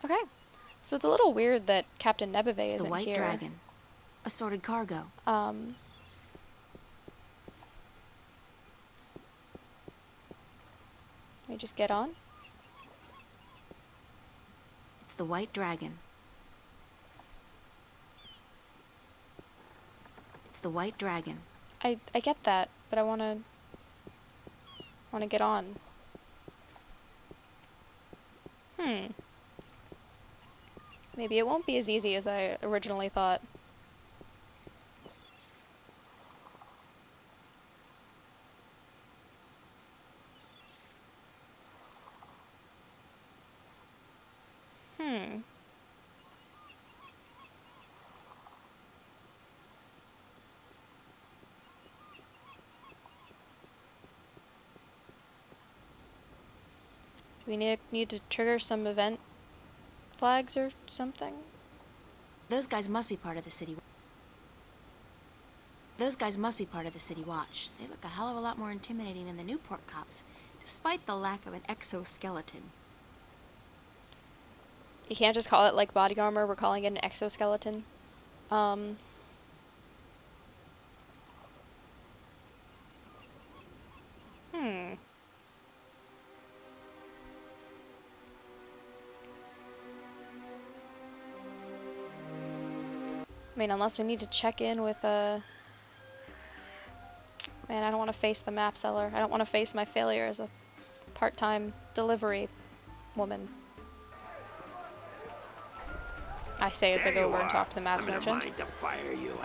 Okay. So it's a little weird that Captain Nebeve It's the isn't White here. Dragon. Assorted cargo. Let me just get on. It's the White Dragon. It's the White Dragon. I get that, but I wanna get on. Maybe it won't be as easy as I originally thought. Do we need to trigger some event flags or something? Those guys must be part of the city. Those guys must be part of the City Watch. They look a hell of a lot more intimidating than the Newport cops, despite the lack of an exoskeleton. You can't just call it like body armor, we're calling it an exoskeleton. I mean, unless we need to check in with Man, I don't want to face the map seller. I don't want to face my failure as a part-time delivery woman. I say as I go over and talk to the map merchant. I'm in a mind to fire you.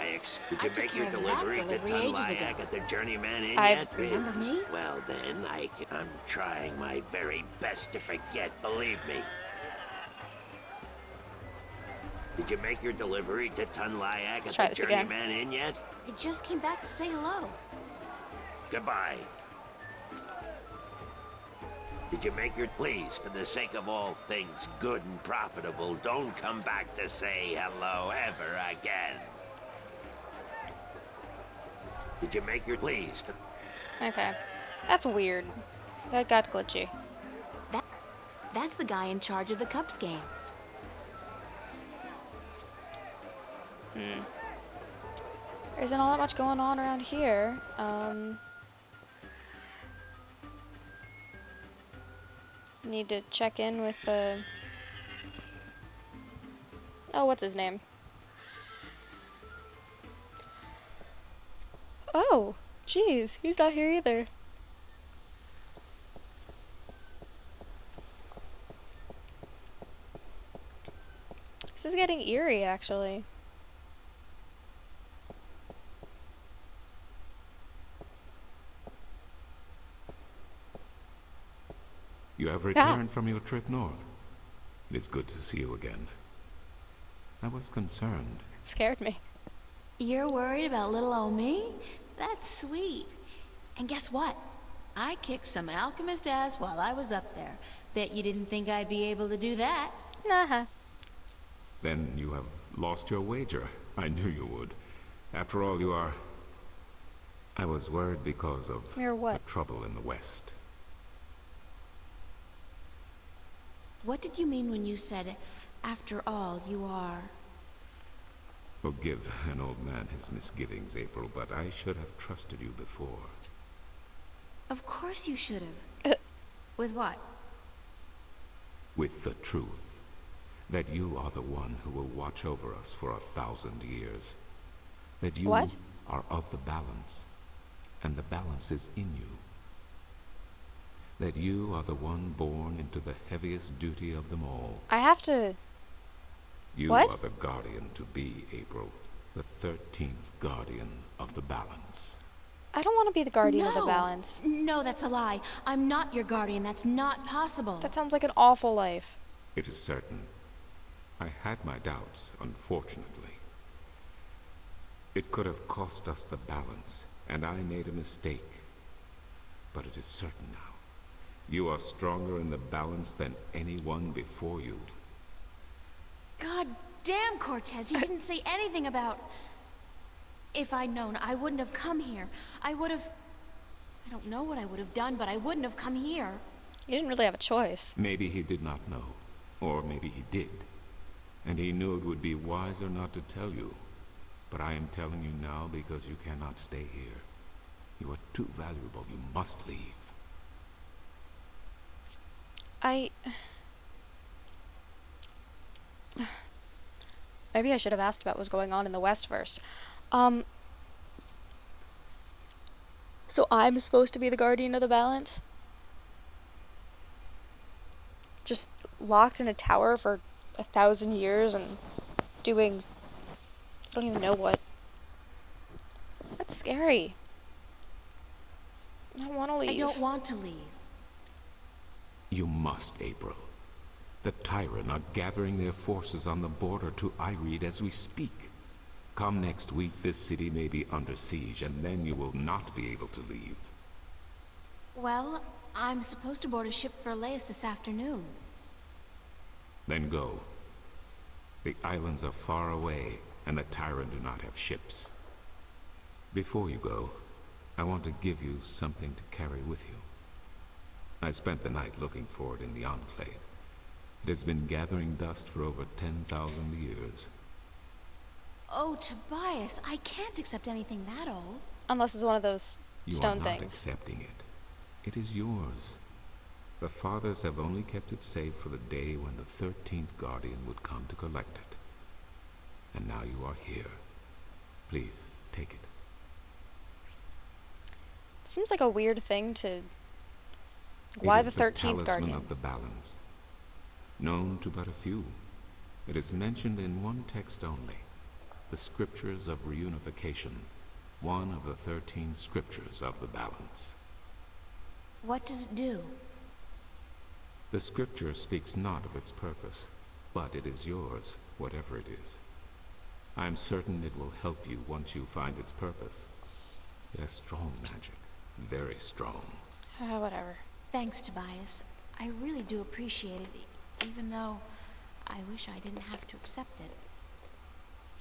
Did you make your delivery to Tunlayak at the Journeyman Inn I yet? Remember me? Well then, I'm trying my very best to forget, believe me. Did you make your delivery to Tunlayak at the Journeyman Inn yet? I just came back to say hello. Goodbye. Did you make your... Please, for the sake of all things good and profitable, don't come back to say hello ever again. Did you make your... Please... Okay. That's weird. That got glitchy. That's the guy in charge of the Cubs game. There isn't all that much going on around here. Need to check in with the... Oh, what's his name? Oh, jeez, he's not here either. This is getting eerie, actually. You have returned from your trip north. It is good to see you again. I was concerned. Scared me. You're worried about little old me? That's sweet. And guess what? I kicked some alchemist ass while I was up there. Bet you didn't think I'd be able to do that. Nah. Then you have lost your wager. I knew you would. After all, you are... I was worried because of the trouble in the West. What did you mean when you said, after all, you are... Forgive an old man his misgivings, April, but I should have trusted you before. Of course you should have. With what? With the truth. That you are the one who will watch over us for 1,000 years. That you are of the balance, and the balance is in you. That you are the one born into the heaviest duty of them all. I have to... You are the guardian to be, April. The 13th guardian of the balance. I don't want to be the guardian of the balance. No, that's a lie. I'm not your guardian. That's not possible. That sounds like an awful life. It is certain. I had my doubts, unfortunately. It could have cost us the balance, and I made a mistake. But it is certain now. You are stronger in the balance than anyone before you. God damn, Cortez, you didn't say anything about... If I'd known, I wouldn't have come here. I would have... I don't know what I would have done, but I wouldn't have come here. You didn't really have a choice. Maybe he did not know. Or maybe he did. And he knew it would be wiser not to tell you. But I am telling you now because you cannot stay here. You are too valuable. You must leave. Maybe I should have asked about what was going on in the West first. So I'm supposed to be the guardian of the balance? Just locked in a tower for 1,000 years and doing... I don't even know what. That's scary. I don't want to leave. I don't want to leave. You must, April. The Tyrant are gathering their forces on the border to Ireed as we speak. Come next week, this city may be under siege, and then you will not be able to leave. Well, I'm supposed to board a ship for Elias this afternoon. Then go. The islands are far away, and the Tyrant do not have ships. Before you go, I want to give you something to carry with you. I spent the night looking for it in the Enclave. It has been gathering dust for over 10,000 years. Oh, Tobias, I can't accept anything that old. Unless it's one of those stone You are not things. accepting it. It is yours. The Fathers have only kept it safe for the day when the 13th Guardian would come to collect it. And now you are here. Please, take it. Seems like a weird thing to... Why the 13th It is the talisman Guardian? of the balance. Known to but a few. It is mentioned in one text only. The Scriptures of Reunification. One of the 13 Scriptures of the balance. What does it do? The Scripture speaks not of its purpose, but it is yours, whatever it is. I am certain it will help you once you find its purpose. It has strong magic. Very strong. Whatever. Thanks, Tobias. I really do appreciate it, even though I wish I didn't have to accept it.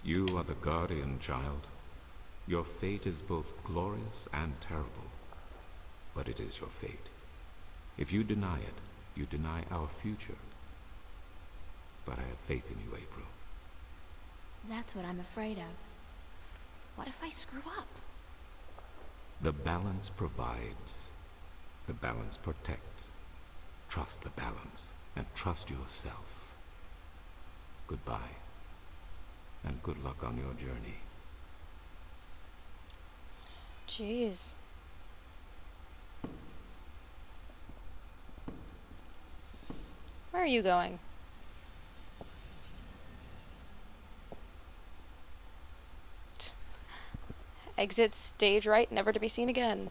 You are the guardian, child. Your fate is both glorious and terrible. But it is your fate. If you deny it, you deny our future. But I have faith in you, April. That's what I'm afraid of. What if I screw up? The balance provides. The balance protects. Trust the balance, and trust yourself. Goodbye, and good luck on your journey. Jeez. Where are you going? Exit stage right, never to be seen again.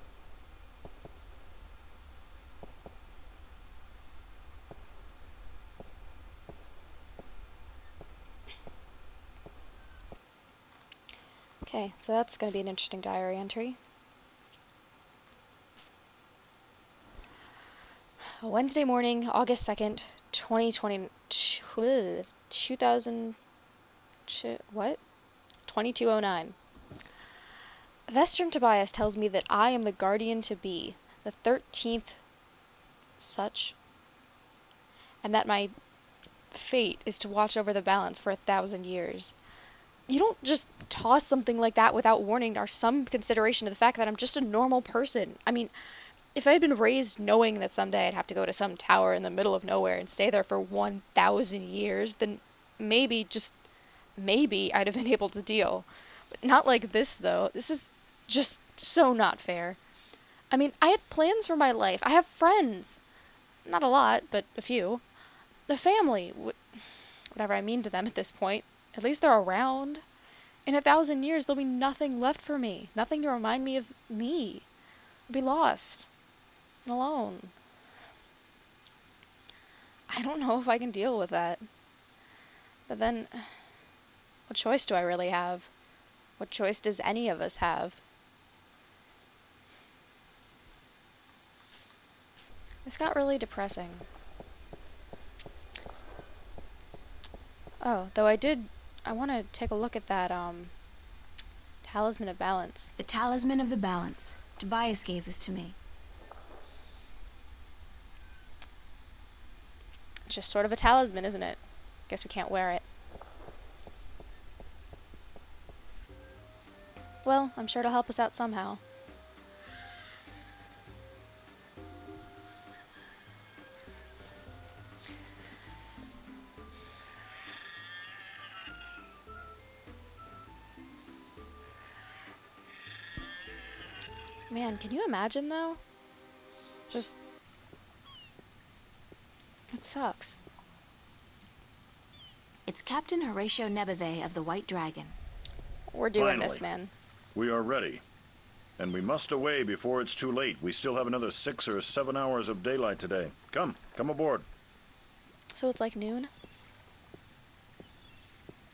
Okay, so that's going to be an interesting diary entry. Wednesday morning, August 2nd, 2020... 2000... What? 2209. Vestrum Tobias tells me that I am the guardian to be, the 13th such, and that my fate is to watch over the balance for 1,000 years. You don't just toss something like that without warning or some consideration of the fact that I'm just a normal person. I mean, if I had been raised knowing that someday I'd have to go to some tower in the middle of nowhere and stay there for 1,000 years, then maybe, just maybe, I'd have been able to deal. But not like this, though. This is just so not fair. I mean, I had plans for my life. I have friends. Not a lot, but a few. The family. Whatever I mean to them at this point. At least they're around. In 1,000 years, there'll be nothing left for me. Nothing to remind me of me. I'll be lost. And alone. I don't know if I can deal with that. But then, what choice do I really have? What choice does any of us have? This got really depressing. Oh, though I want to take a look at that, Talisman of Balance. The Talisman of the Balance. Tobias gave this to me. just sort of a talisman, isn't it? Guess we can't wear it. Well, I'm sure it'll help us out somehow. Man, can you imagine though? Just... it sucks. It's Captain Horatio Nebeve of the White Dragon. We're doing Finally, this, man. We are ready. And we must away before it's too late. We still have another 6 or 7 hours of daylight today. Come aboard. So it's like noon?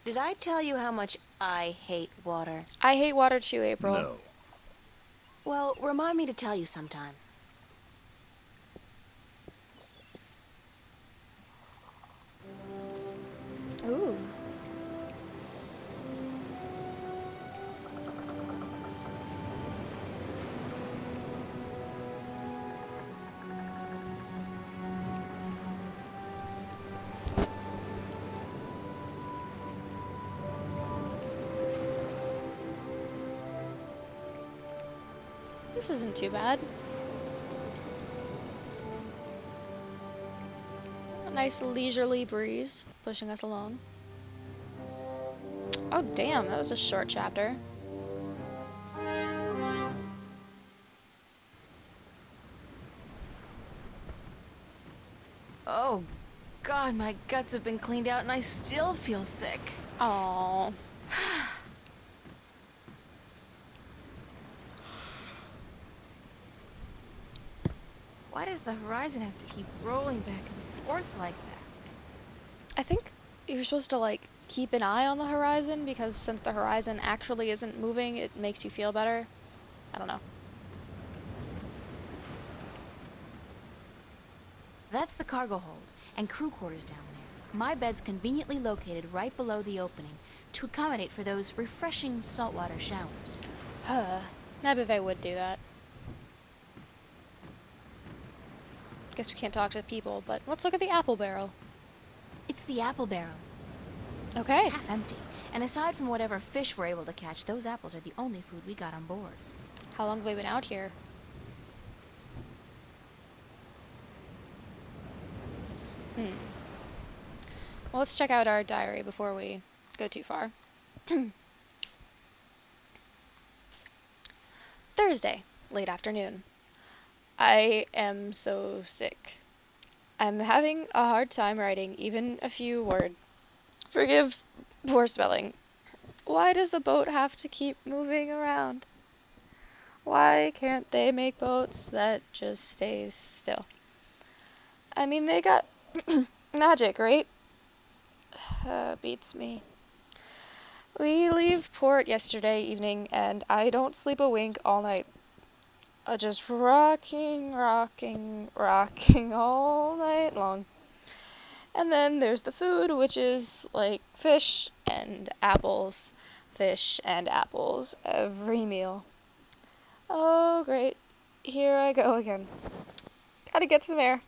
Did I tell you how much I hate water? I hate water too, April. No. Well, remind me to tell you sometime. Ooh. This isn't too bad. A nice leisurely breeze pushing us along. Oh damn, that was a short chapter. Oh, God, my guts have been cleaned out and I still feel sick. Aww. Why does the horizon have to keep rolling back and forth like that? I think you're supposed to, like, keep an eye on the horizon because since the horizon actually isn't moving, it makes you feel better. I don't know. That's the cargo hold and crew quarters down there. My bed's conveniently located right below the opening to accommodate for those refreshing saltwater showers. Huh. Nebeve would do that. Guess we can't talk to people, but let's look at the apple barrel. It's the apple barrel. Okay. It's half empty, and aside from whatever fish we're able to catch, those apples are the only food we got on board. How long have we been out here? Well, let's check out our diary before we go too far. Thursday, late afternoon. I am so sick. I'm having a hard time writing even a few words. Forgive poor spelling. Why does the boat have to keep moving around? Why can't they make boats that just stays still? I mean, they got magic, right? Beats me. We leave port yesterday evening, and I don't sleep a wink all night. Just rocking all night long. And then there's the food, which is like fish and apples every meal. Oh, great. Here I go again. Gotta get some air.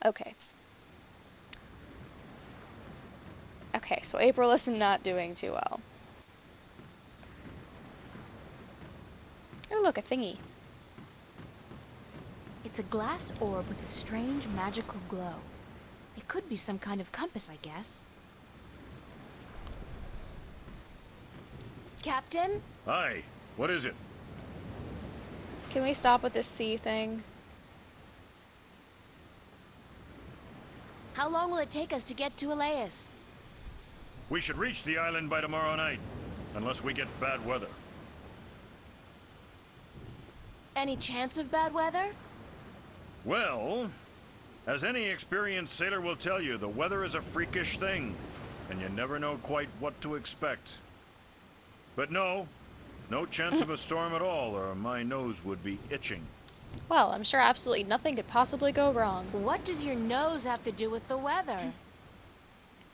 Okay. Okay, so April is not doing too well. Oh, look, a thingy. It's a glass orb with a strange magical glow. It could be some kind of compass, I guess. Captain? Hi. What is it? Can we stop with this sea thing? How long will it take us to get to Elias? We should reach the island by tomorrow night. Unless we get bad weather. Any chance of bad weather? Well, as any experienced sailor will tell you, the weather is a freakish thing, and you never know quite what to expect. But no chance of a storm at all, or my nose would be itching. Well, I'm sure absolutely nothing could possibly go wrong. What does your nose have to do with the weather?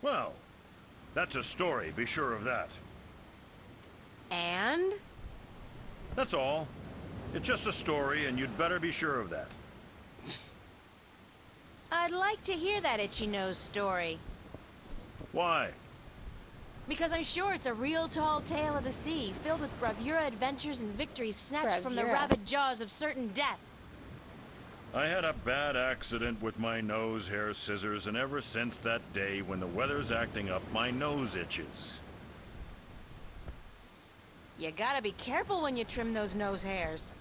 Well, that's a story, be sure of that. And? That's all. It's just a story, and you'd better be sure of that. I'd like to hear that itchy nose story. Why? Because I'm sure it's a real tall tale of the sea, filled with bravura adventures and victories snatched from the Bravura. rabid jaws of certain death. I had a bad accident with my nose hair scissors, and ever since that day, when the weather's acting up, my nose itches. You gotta be careful when you trim those nose hairs.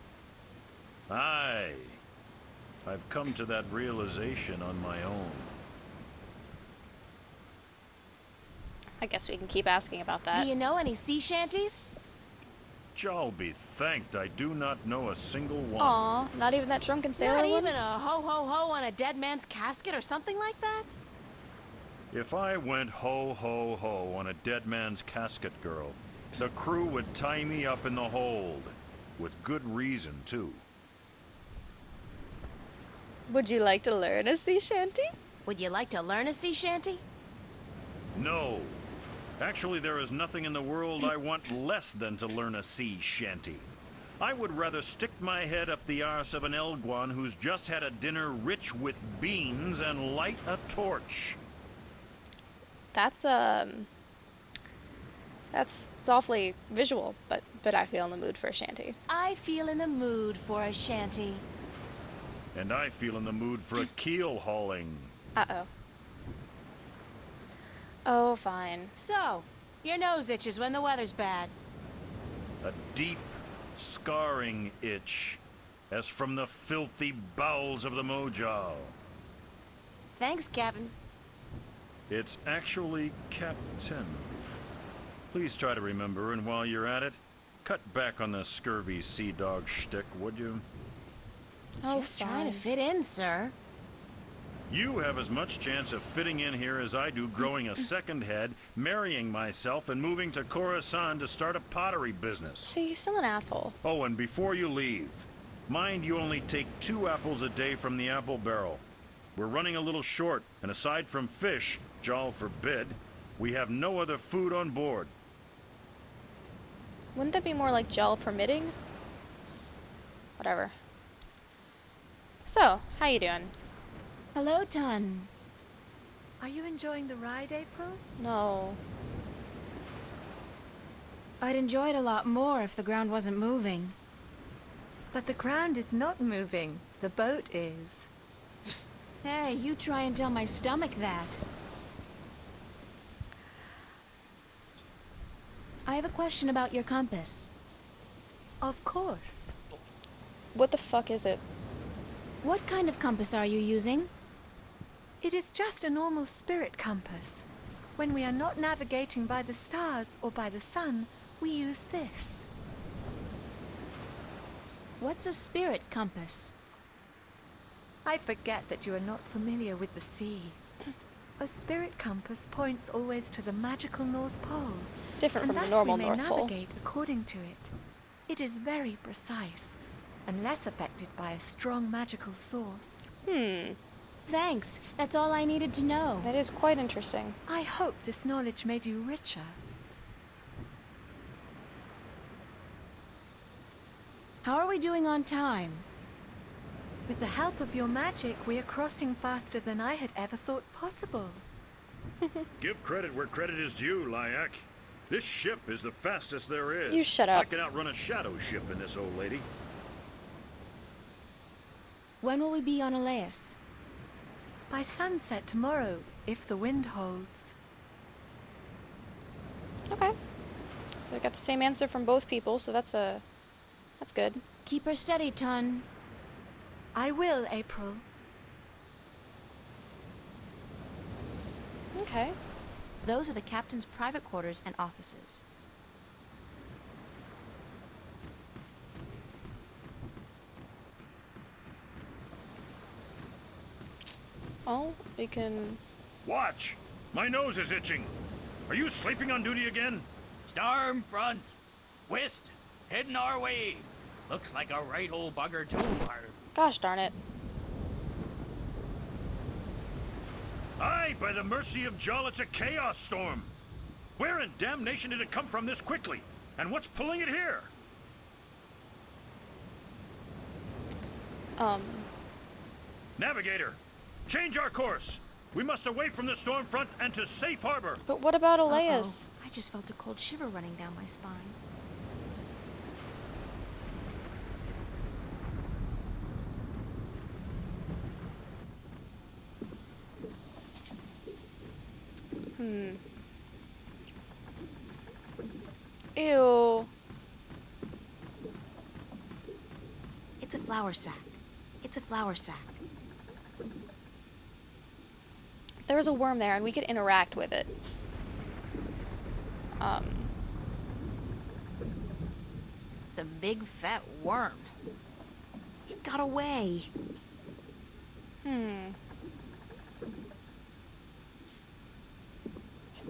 Aye. I've come to that realization on my own. I guess we can keep asking about that. Do you know any sea shanties? I'll be thanked I do not know a single one. Aw, not even that drunken sailor Not one? even a ho-ho-ho on a dead man's casket or something like that? If I went ho-ho-ho on a dead man's casket, girl, the crew would tie me up in the hold. With good reason, too. Would you like to learn a sea shanty? Would you like to learn a sea shanty? No. Actually, there is nothing in the world I want less than to learn a sea shanty. I would rather stick my head up the arse of an Elguan who's just had a dinner rich with beans and light a torch. That's it's awfully visual, but I feel in the mood for a shanty. I feel in the mood for a shanty. And I feel in the mood for a keel hauling. Uh-oh. Oh, fine. So, your nose itches when the weather's bad. A deep, scarring itch, as from the filthy bowels of the Mojal. Thanks, Captain. It's actually Captain. Please try to remember, and while you're at it, cut back on the scurvy sea dog shtick, would you? Oh, Just trying fine. to fit in, sir. You have as much chance of fitting in here as I do growing a second head, marrying myself, and moving to Khorasan to start a pottery business. See, he's still an asshole. Oh, and before you leave, mind you only take 2 apples a day from the apple barrel. We're running a little short, and aside from fish, Jal forbid, we have no other food on board. Wouldn't that be more like gel permitting? Whatever. So, how you doing? Hello, Tun. Are you enjoying the ride, April? No. I'd enjoy it a lot more if the ground wasn't moving. But the ground is not moving. The boat is. Hey, you try and tell my stomach that. I have a question about your compass. Of course. What the fuck is it? What kind of compass are you using? It is just a normal spirit compass. When we are not navigating by the stars or by the sun, we use this. What's a spirit compass? I forget that you are not familiar with the sea. A spirit compass points always to the magical North Pole. Different and from the thus normal we may North Pole. navigate according to it. It is very precise, and less affected by a strong magical source. Thanks. That's all I needed to know. That is quite interesting. I hope this knowledge made you richer. How are we doing on time? With the help of your magic, we are crossing faster than I had ever thought possible. Give credit where credit is due, Lyak. This ship is the fastest there is. You shut up. I can outrun a shadow ship in this old lady. When will we be on Elias? By sunset tomorrow, if the wind holds. Okay. So I got the same answer from both people, so that's good. Keep her steady, Tun. I will, April. Okay. Those are the captain's private quarters and offices. Oh, we can... Watch! My nose is itching. Are you sleeping on duty again? Storm front. West. Heading our way. Looks like a right old bugger too. Gosh darn it. Aye, by the mercy of Jal, it's a chaos storm. Where in damnation did it come from this quickly? And what's pulling it here? Um, Navigator, Change our course! We must away from the storm front and to safe harbor! But what about Uh-oh. Elias? I just felt a cold shiver running down my spine. Ew. It's a flour sack. It's a flour sack. There was a worm there and we could interact with it. It's a big fat worm. It got away. It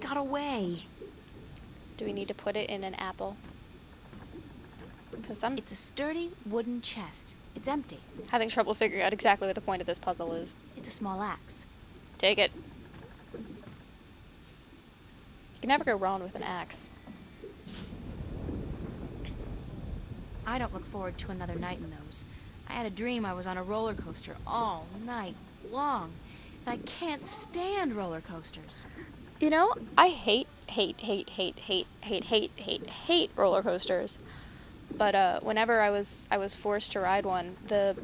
got away. Do we need to put it in an apple? Because I'm It's a sturdy wooden chest. It's empty. having trouble figuring out exactly what the point of this puzzle is. It's a small axe. Take it. You can never go wrong with an axe. I don't look forward to another night in those. I had a dream I was on a roller coaster all night long. And I can't stand roller coasters. You know, I hate roller coasters. But whenever I was forced to ride one, the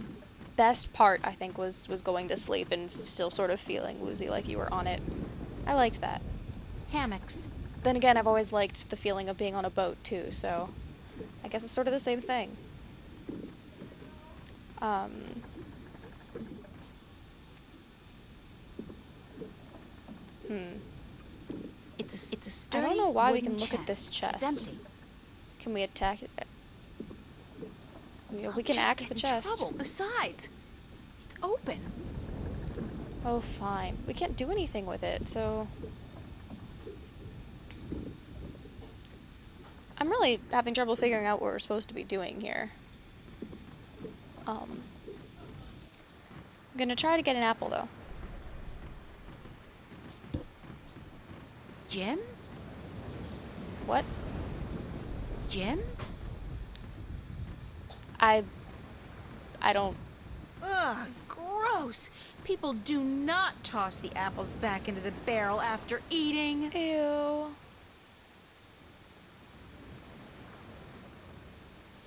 best part I think was going to sleep and still sort of feeling woozy like you were on it. I liked that. Hammocks. Then again, I've always liked the feeling of being on a boat too, so I guess it's sort of the same thing. It's a I sturdy don't know why we wooden can look at chest. this chest. It's empty. Can we attack it? We I'll can just axe get the in chest. trouble. Besides, it's open. Oh, fine. We can't do anything with it, so... I'm really having trouble figuring out what we're supposed to be doing here. I'm gonna try to get an apple, though. Jim? What? Jim? I don't... Ugh, gross. People do not toss the apples back into the barrel after eating. Ew.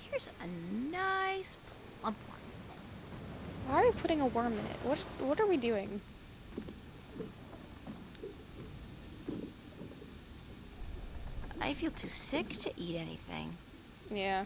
Here's a nice plump one. Why are we putting a worm in it? What are we doing? I feel too sick to eat anything. Yeah.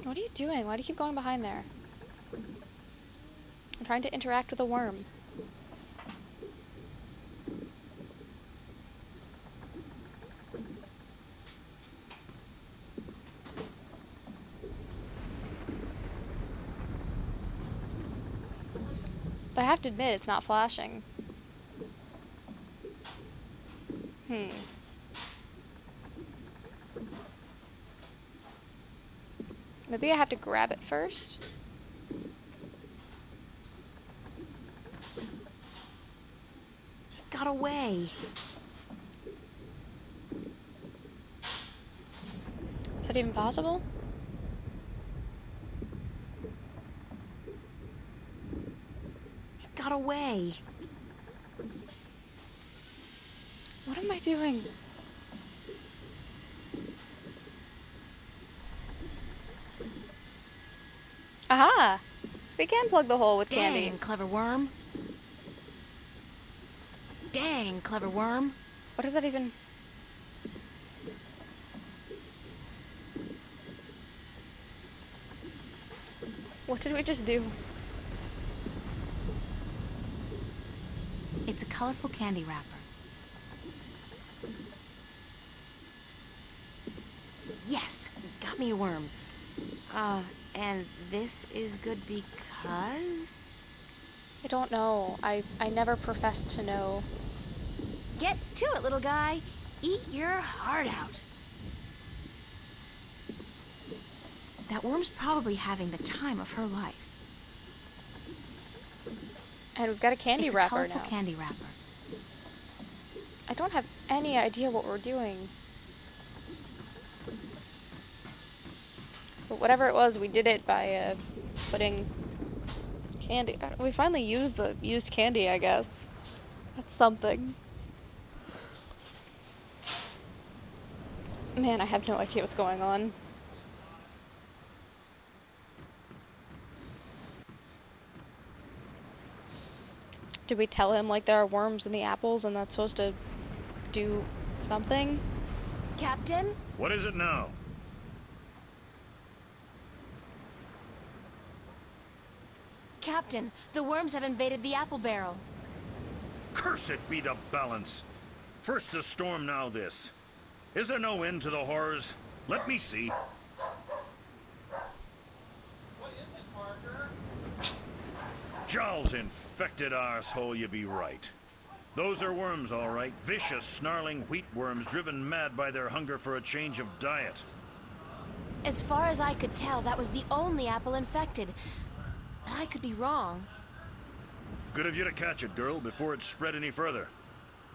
What are you doing? Why do you keep going behind there? I'm trying to interact with a worm. But I have to admit, it's not flashing. Maybe I have to grab it first? It got away. Is that even possible? It got away. What am I doing? Aha! We can plug the hole with candy. Dang, clever worm. Dang, clever worm. What does that even... What did we just do? It's a colorful candy wrapper. Yes, got me a worm. And this is good because... I don't know. I never professed to know. Get to it, little guy. Eat your heart out. That worm's probably having the time of her life. And we've got a candy It's wrapper a colorful now. candy wrapper. I don't have any idea what we're doing. But whatever it was, we did it by putting candy. We finally used the used candy, I guess. That's something. Man, I have no idea what's going on. Did we tell him, like, there are worms in the apples and that's supposed to do something? Captain? What is it now? Captain, the worms have invaded the apple barrel. Curse it be the balance. First the storm, now this. Is there no end to the horrors? Let me see. Jowl's infected arsehole, you be right. Those are worms, all right. Vicious, snarling wheat worms driven mad by their hunger for a change of diet. As far as I could tell, that was the only apple infected. But I could be wrong. Good of you to catch it, girl, before it spread any further.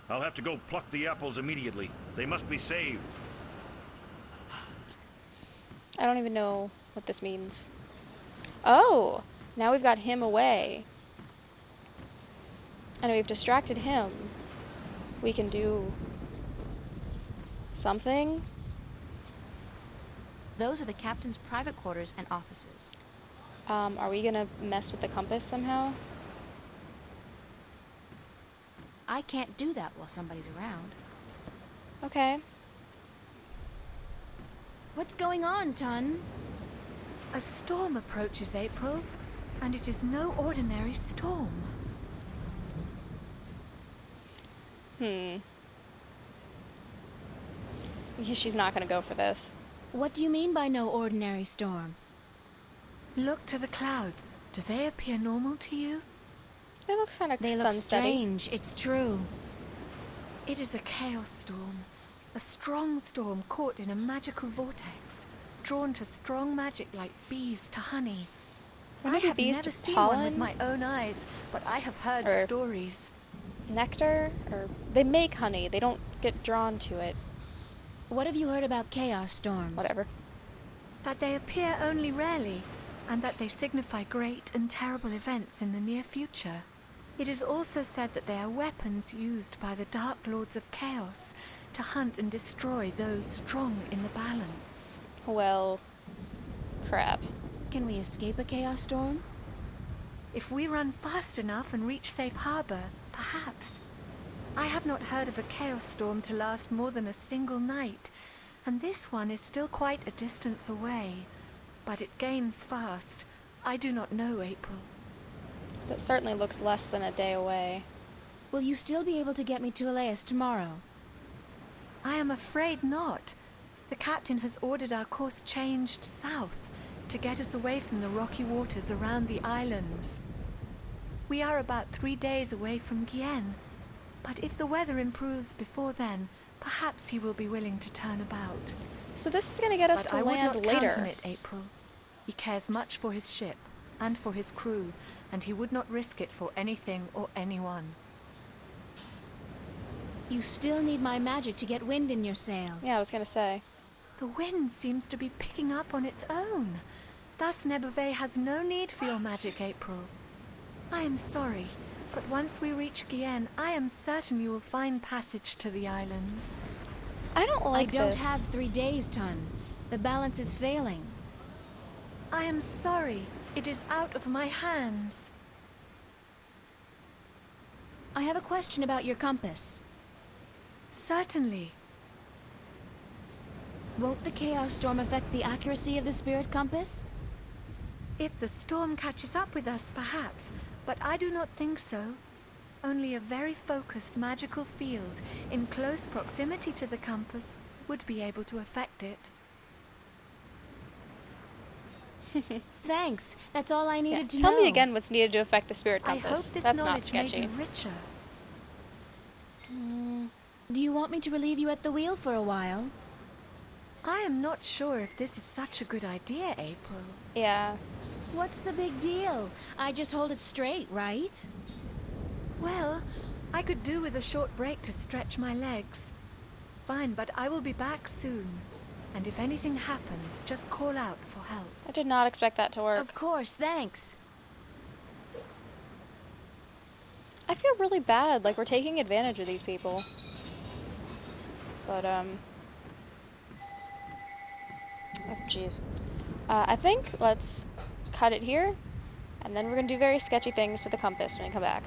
I'll have to go pluck the apples immediately. They must be saved. I don't even know what this means. Oh! Now we've got him away. And we've distracted him. We can do something. Those are the captain's private quarters and offices. Are we gonna mess with the compass somehow? I can't do that while somebody's around. Okay. What's going on, Tun? A storm approaches, April, and it is no ordinary storm. Yeah, she's not gonna go for this. What do you mean by no ordinary storm? Look to the clouds. Do they appear normal to you? They look kind of They look strange, it's true. It is a chaos storm. A strong storm caught in a magical vortex, drawn to strong magic like bees to honey. I have bees never to seen pollen? one with my own eyes, but I have heard Or- stories. Nectar? Or they make honey, they don't get drawn to it. What have you heard about chaos storms? Whatever. That they appear only rarely, and that they signify great and terrible events in the near future. It is also said that they are weapons used by the Dark Lords of Chaos to hunt and destroy those strong in the balance. Well, crap. Can we escape a chaos storm? If we run fast enough and reach safe harbor, perhaps. I have not heard of a chaos storm to last more than a single night, and this one is still quite a distance away. But it gains fast. I do not know, April. That certainly looks less than a day away. Will you still be able to get me to Elias tomorrow? I am afraid not. The captain has ordered our course changed south to get us away from the rocky waters around the islands. We are about 3 days away from Gien, but if the weather improves before then, perhaps he will be willing to turn about. So this is gonna get us But to I would land not later. count on it, April. He cares much for his ship and for his crew, and he would not risk it for anything or anyone. You still need my magic to get wind in your sails. Yeah, I was gonna say. The wind seems to be picking up on its own. Thus Nebuve has no need for your magic, April. I am sorry, but once we reach Gien, I am certain you will find passage to the islands. I don't like I don't this. have 3 days, Tun. The balance is failing. I am sorry. It is out of my hands. I have a question about your compass. Certainly. Won't the chaos storm affect the accuracy of the spirit compass? If the storm catches up with us, perhaps, but I do not think so. Only a very focused magical field in close proximity to the compass would be able to affect it. Thanks. That's all I needed to Tell know. me again what's needed to affect the spirit I compass. hope this That's not knowledge made sketchy. you richer. Do you want me to relieve you at the wheel for a while? I am not sure if this is such a good idea, April. Yeah. What's the big deal? I just hold it straight, right? Well, I could do with a short break to stretch my legs. Fine, but I will be back soon. And if anything happens, just call out for help. I did not expect that to work. Of course, thanks. I feel really bad, like we're taking advantage of these people. But, oh jeez. I think let's cut it here, and then we're gonna do very sketchy things to the compass when we come back.